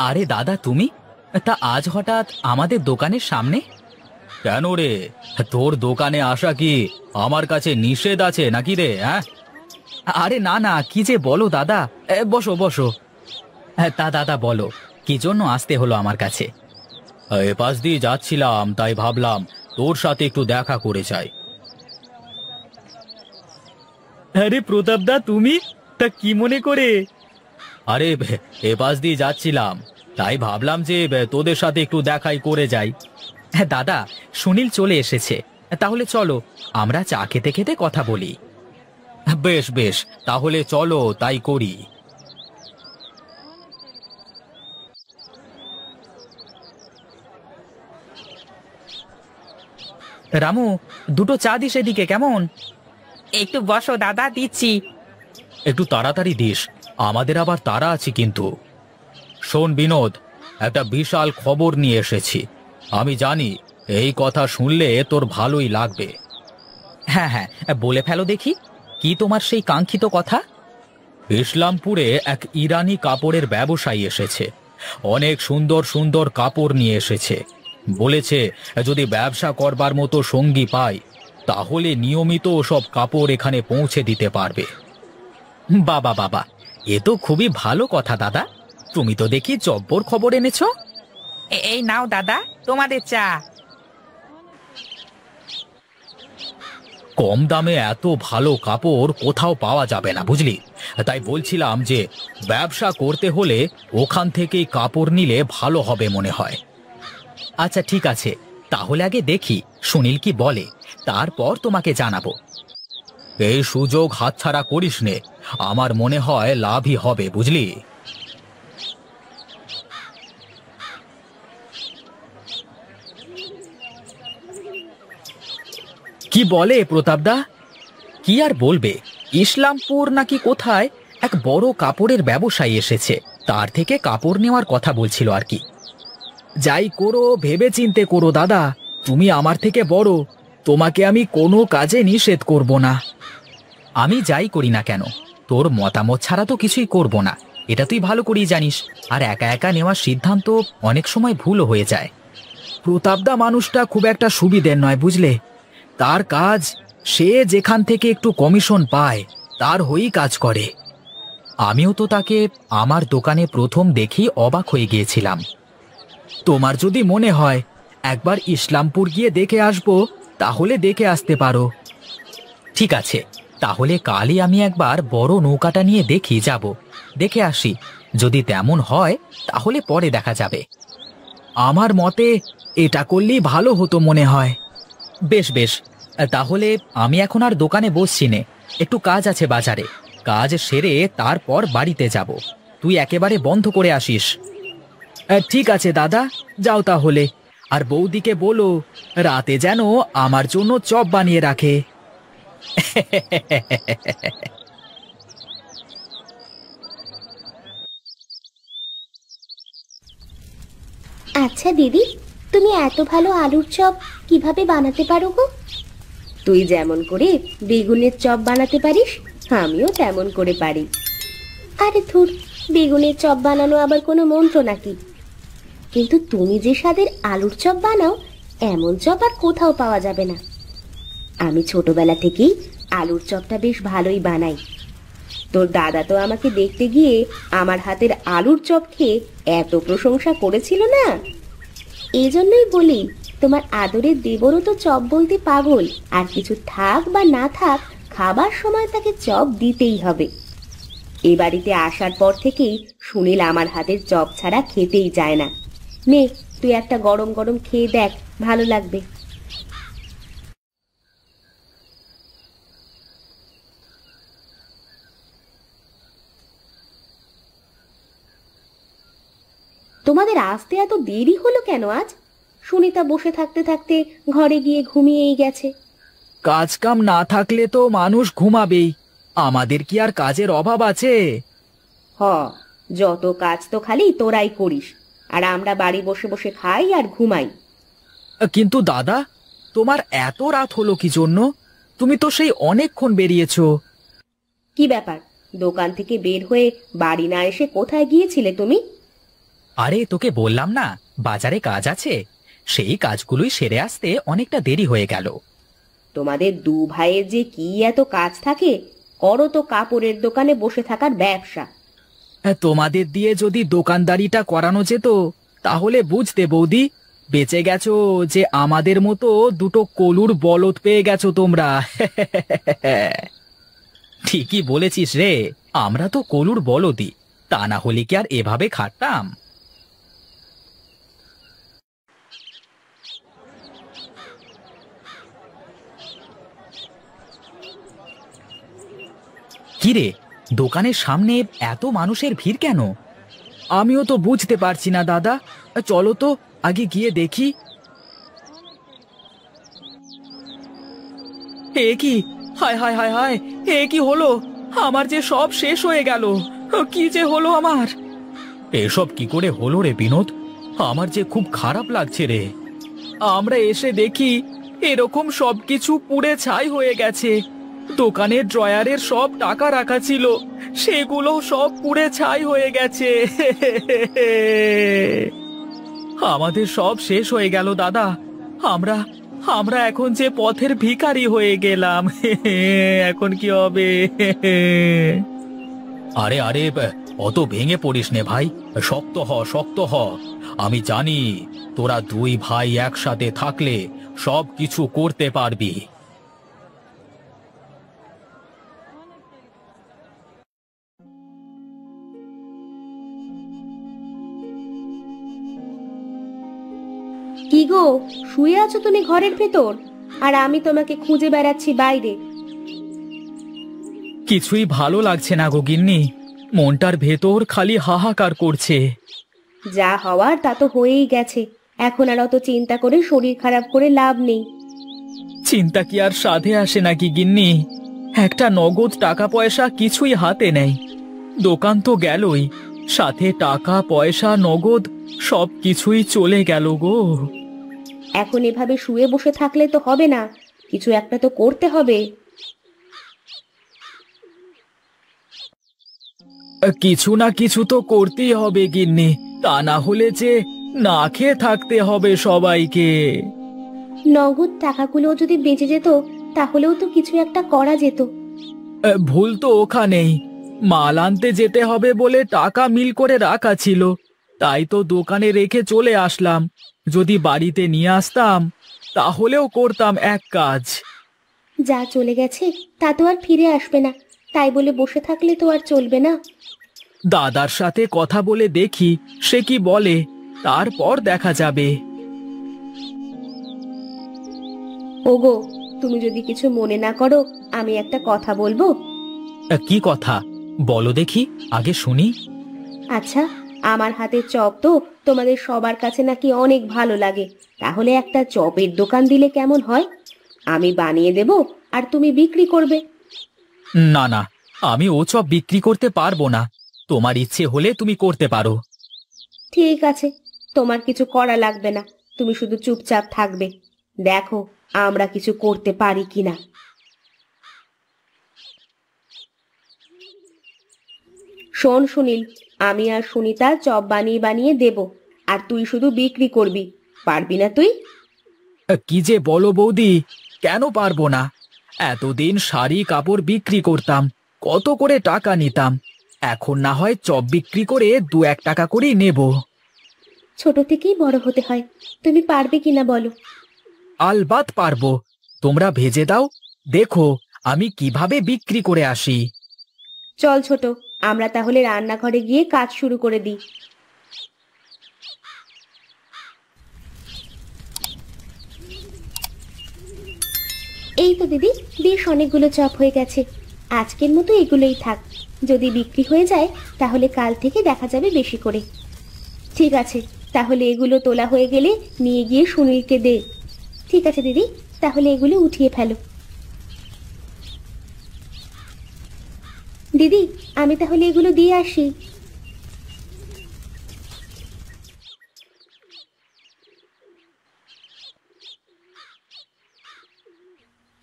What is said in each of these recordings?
আরে দাদা, তুমি তা আজ হঠাৎ আমাদের দোকানের সামনে কেন রে? তোর দোকানে আসা কি আমার কাছে নিষেধ আছে নাকি রে? হ্যাঁ, আরে না না, কি যে বলো দাদা। বসো বসো। তা দাদা বলো, কি জন্য আসতে হলো আমার কাছে? এ পাশ দিয়ে যাচ্ছিলাম, তাই ভাবলাম তোর সাথে একটু দেখা করে যাই। আরে প্রতাপ দা, তুমি তা কি মনে করে? আরে এ পাশ দিয়ে যাচ্ছিলাম, তাই ভাবলাম যে তোদের সাথে একটু দেখাই করে যাই। হ্যাঁ দাদা, সুনীল চলে এসেছে, তাহলে চলো আমরা চা খেতে খেতে কথা বলি। বেশ বেশ, তাহলে চলো তাই করি। রামু, দুটো চা দিস এদিকে, কেমন? একটু বসো দাদা, দিচ্ছি। একটু তাড়াতাড়ি দিস, আমাদের আবার তাড়া আছে কিন্তু। শোন বিনোদ, একটা বিশাল খবর নিয়ে এসেছি। আমি জানি এই কথা শুনলে তোর ভালোই লাগবে। হ্যাঁ হ্যাঁ, বলে ফেলো দেখি, কি তোমার সেই কাঙ্ক্ষিত কথা? ইসলামপুরে এক ইরানি কাপড়ের ব্যবসায়ী এসেছে, অনেক সুন্দর সুন্দর কাপড় নিয়ে এসেছে। বলেছে যদি ব্যবসা করবার মতো সঙ্গী পাই তাহলে নিয়মিত সব কাপড় এখানে পৌঁছে দিতে পারবে। বাবা বাবা, এ তো খুবই ভালো কথা দাদা। তুমি তো দেখি জব্বর খবর এনেছো। এই নাও দাদা, তোমাদের চা। কম দামে এত ভালো কাপড় কোথাও পাওয়া যাবে না, বুঝলি? তাই বলছিলাম যে ব্যবসা করতে হলে ওখান থেকেই কাপড় নিলে ভালো হবে মনে হয়। আচ্ছা ঠিক আছে, তাহলে আগে দেখি সুনীল কি বলে, তারপর তোমাকে জানাবো। এই সুযোগ হাতছাড়া করিস নে, আমার মনে হয় লাভই হবে, বুঝলি? কি বলে প্রতাপদা? কি আর বলবে, ইসলামপুর নাকি কোথায় এক বড় কাপড়ের ব্যবসায়ী এসেছে, তার থেকে কাপড় নেওয়ার কথা বলছিল আর কি। যাই করো ভেবে চিন্তে করো দাদা, তুমি আমার থেকে বড়, তোমাকে আমি কোনো কাজে নিষেধ করব না। আমি যাই করি না কেন, তোর মতামত ছাড়া তো কিছুই করব না, এটা তুই ভালো করেই জানিস। আর একা একা নেওয়ার সিদ্ধান্ত অনেক সময় ভুলও হয়ে যায়। প্রতাপদা মানুষটা খুব একটা সুবিধের নয়, বুঝলে? তার কাজ, সে যেখান থেকে একটু কমিশন পায় তার হয়েই কাজ করে। আমিও তো তাকে আমার দোকানে প্রথম দেখি অবাক হয়ে গিয়েছিলাম। তোমার যদি মনে হয় একবার ইসলামপুর গিয়ে দেখে আসবো, তাহলে দেখে আসতে পারো। ঠিক আছে, তাহলে কালই আমি একবার বড় নৌকাটা নিয়ে দেখে আসি। যদি তেমন হয় তাহলে পরে দেখা যাবে। আমার মতে এটা করলেই ভালো হতো মনে হয়। বেশ বেশ, তাহলে আমি এখন আর দোকানে বসছি নে, একটু কাজ আছে বাজারে, কাজ সেরে তারপর বাড়িতে যাব। তুই একেবারে বন্ধ করে আসিস। ঠিক আছে দাদা, যাও তাহলে। আর বৌদিকে বলো রাতে যেন আমার জন্য চপ বানিয়ে রাখে। আচ্ছা দিদি, তুমি এত ভালো আলুর চপ কিভাবে বানাতে পারো গো? তুই যেমন করে বেগুনের চপ বানাতে পারিস, আমিও তেমন করে পারি। আরে ধুর, বেগুনের চপ বানানো আবার কোনো মন্ত্র নাকি? কিন্তু তুমি যে স্বাদের আলুর চপ বানাও, এমন চপ আর কোথাও পাওয়া যাবে না। আমি ছোটবেলা থেকেই আলুর চপটা বেশ ভালোই বানাই। তোর দাদা তো আমাকে দেখতে গিয়ে আমার হাতের আলুর চপ খেয়ে এত প্রশংসা করেছিল না, এই জন্যই বলি তোমার আদরের দেবরও তো চপ বলতে পাগল, আর কিছু থাক বা না থাক খাবার সময় তাকে চপ দিতেই হবে। এ বাড়িতে আসার পর থেকেই সুনীল আমার হাতের চপ ছাড়া খেতেই চায় না। নে, তুই একটা গরম গরম খেয়ে দেখ, ভালো লাগবে। তোমাদের আসতে এত দেরি হলো কেন আজ? সুনিতা বসে থাকতে থাকতে ঘরে গিয়ে ঘুমিয়েই গেছে। কাজ কাম না থাকলে তো মানুষ ঘুমাবেই, আমাদের কি আর কাজের অভাব আছে? হ, যত কাজ তো খালি তোরাই করিস, আর আমরা বাড়ি বসে বসে খাই আর ঘুমাই। কিন্তু দাদা, তোমার এত রাত হলো কি জন্য? তুমি তো সেই অনেকক্ষণ বেরিয়েছো। কি ব্যাপার, দোকান থেকে বের হয়ে বাড়ি না এসে কোথায় গিয়েছিলে তুমি? আরে তোকে বললাম না, বাজারে কাজ আছে, সেই কাজগুলোই সেরে আসতে অনেকটা দেরি হয়ে গেল। তোমাদের দু ভাইয়ের যে কি এত কাজ থাকে, করো তো কাপড়ের দোকানে বসে থাকার ব্যবসা। তোমাদের দিয়ে যদি দোকানদারিটা করানো যেত তাহলে বুঝতে বৌদি, বেঁচে গেছো যে আমাদের মতো দুটো কলুর বলদ পেয়ে গেছো তোমরা। ঠিকই বলেছিস রে, আমরা তো কলুর বলদই, তা না হলে কি আর এভাবে খাটতাম? কিরে, দোকানের সামনে এত মানুষের ভিড় কেন? আমিও তো বুঝতে পারছি না দাদা, চলো তো আগে গিয়ে দেখি। এ কি, হায় হায় হায় হায়, এ কি হলো? আমার যে সব শেষ হয়ে গেল, কি যে হলো আমার? এসব কি করে হলো রে বিনোদ? আমার যে খুব খারাপ লাগছে রে। আমরা এসে দেখি এরকম সবকিছু পুড়ে ছাই হয়ে গেছে। দোকানের ড্রয়ারের সব টাকা রাখা ছিল, সেগুলো সব পুড়ে ছাই হয়ে গেছে। আমাদের সব শেষ হয়ে গেল দাদা। আমরা আমরা এখন যে পথের ভিখারি হয়ে গেলাম। এখন কি হবে? আরে আরে, অত ভেঙে পড়িস নে ভাই, শক্ত হ শক্ত হ। আমি জানি তোরা দুই ভাই একসাথে থাকলে সব কিছু করতে পারবি। কি গো, শুয়ে আছো তুমি ঘরের ভেতর, আর আমি তোমাকে খুঁজে বেড়াচ্ছি বাইরে। কিছুই ভালো লাগছে না গো গিন্নি, মনটার ভেতর খালি হাহাকার করছে। যা হওয়ার তা তো হয়েই গেছে, এখন আর অত চিন্তা করে শরীর খারাপ করে লাভ নেই। চিন্তা কি আর সাধে আসে নাকি গিন্নি? একটা নগদ টাকা পয়সা কিছুই হাতে নেই। দোকান তো গেলই, সাথে টাকা পয়সা নগদ সব কিছুই চলে গেল গো। এখন এভাবে শুয়ে বসে থাকলে তো হবে না, কিছু একটা তো করতে হবে। কিছু না কিছু তো করতেই হবে গিন্নি, তা না হলে যে না খেয়ে থাকতে হবে সবাইকে। নগদ টাকাগুলো যদি বেঁচে যেত তাহলেও তো কিছু একটা করা যেত। ভুল তো ওখানেই, মাল আনতে যেতে হবে বলে টাকা মিল করে রাখা ছিল, তাই তো দোকানে রেখে চলে আসলাম। যদি বাড়িতে নিয়ে আসতাম তাহলেও করতাম এক কাজ। যা চলে গেছে তা তো আর ফিরে আসবে না, তাই বলে বসে থাকলে তো আর চলবে না। দাদার সাথে কথা বলে দেখি সে কি বলে, তারপর দেখা যাবে। ওগো, তুমি যদি কিছু মনে না করো, আমি একটা কথা বলবো। কি কথা? বলো দেখি, আগে শুনি। আচ্ছা, আমার হাতের চপ তো তোমাদের সবার কাছে নাকি অনেক ভালো লাগে, তাহলে একটা চপের দোকান দিলে কেমন হয়? আমি বানিয়ে দেব আর তুমি বিক্রি করবে। না না, আমি ও চপ বিক্রি করতে পারবো না। তোমার ইচ্ছে হলে তুমি করতে পারো। ঠিক আছে, তোমার কিছু করা লাগবে না, তুমি শুধু চুপচাপ থাকবে, দেখো আমরা কিছু করতে পারি কিনা। শোন সুনীল, আমি আর সুনিতা চপ বানিয়ে বানিয়ে দেব, আর তুই শুধু বিক্রি করবি, পারবি না তুই? কি যে বলো বৌদি, কেন পারবো না? এতদিন শাড়ি কাপড় বিক্রি করতাম, কত করে টাকা নিতাম, এখন না হয় চপ বিক্রি করে 2-1 টাকা করেই নেব। ছোট থেকেই বড় হতে হয়, তুমি পারবে কিনা বলো? আলবাত পারবো, তোমরা ভেজে দাও, দেখো আমি কিভাবে বিক্রি করে আসি। চল ছোট, আমরা তাহলে রান্নাঘরে গিয়ে কাজ শুরু করে দিই। এই তো দিদি, বেশ অনেকগুলো চপ হয়ে গেছে, আজকের মতো এগুলোই থাক, যদি বিক্রি হয়ে যায় তাহলে কাল থেকে দেখা যাবে বেশি করে। ঠিক আছে, তাহলে এগুলো তোলা হয়ে গেলে নিয়ে গিয়ে সুনীলকে দে। ঠিক আছে দিদি, তাহলে এগুলো উঠিয়ে ফেলো। দিদি, আমি তাহলে এগুলো দিয়ে আসি।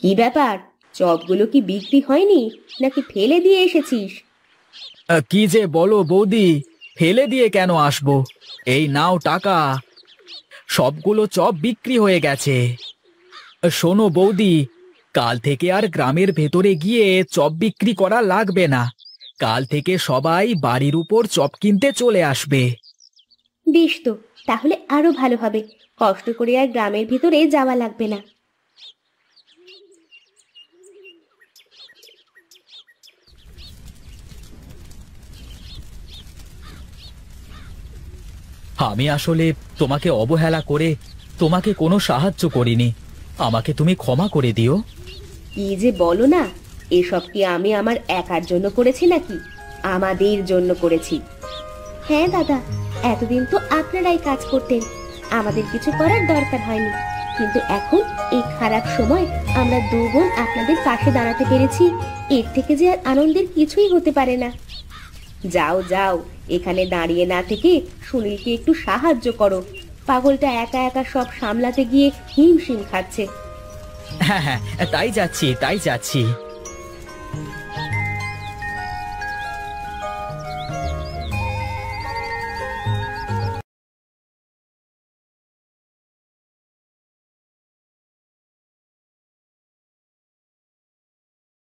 কি ব্যাপার, চপগুলো কি বিক্রি হয়নি নাকি ফেলে দিয়ে এসেছিস? কি যে বলো বৌদি, ফেলে দিয়ে কেন আসবো? এই নাও টাকা। সবগুলো চপ বিক্রি হয়ে গেছে। শোনো বৌদি, কাল থেকে আর গ্রামের ভেতরে গিয়ে চপ বিক্রি করা লাগবে না। কাল থেকে সবাই বাড়ির উপর চপ কিনতে চলে আসবে। বেশ তো, তাহলে আরো ভালো হবে। কষ্ট করে আর গ্রামের ভিতরে যাওয়া লাগবে না। আমি আসলে তোমাকে অবহেলা করে তোমাকে কোনো সাহায্য করিনি। আমাকে তুমি ক্ষমা করে দিও। কি যে বলো না, এসব কি আমি আমার একার জন্য করেছি নাকি? আমাদের জন্য করেছি। হ্যাঁ দাদা, এতদিন তো আপনারাই কাজ করতেন, আমাদের কিছু করার দরকার হয়নি। কিন্তু এখন এই খারাপ সময় আমরা দু বোন আপনাদের পাশে দাঁড়াতে পেরেছি, এর থেকে যে আর আনন্দের কিছুই হতে পারে না। যাও যাও, এখানে দাঁড়িয়ে না থেকে সুনীলকে একটু সাহায্য করো। পাগলটা একা একা সব সামলাতে গিয়ে হিমশিম খাচ্ছে। হ্যাঁ হ্যাঁ, তাই যাচ্ছি।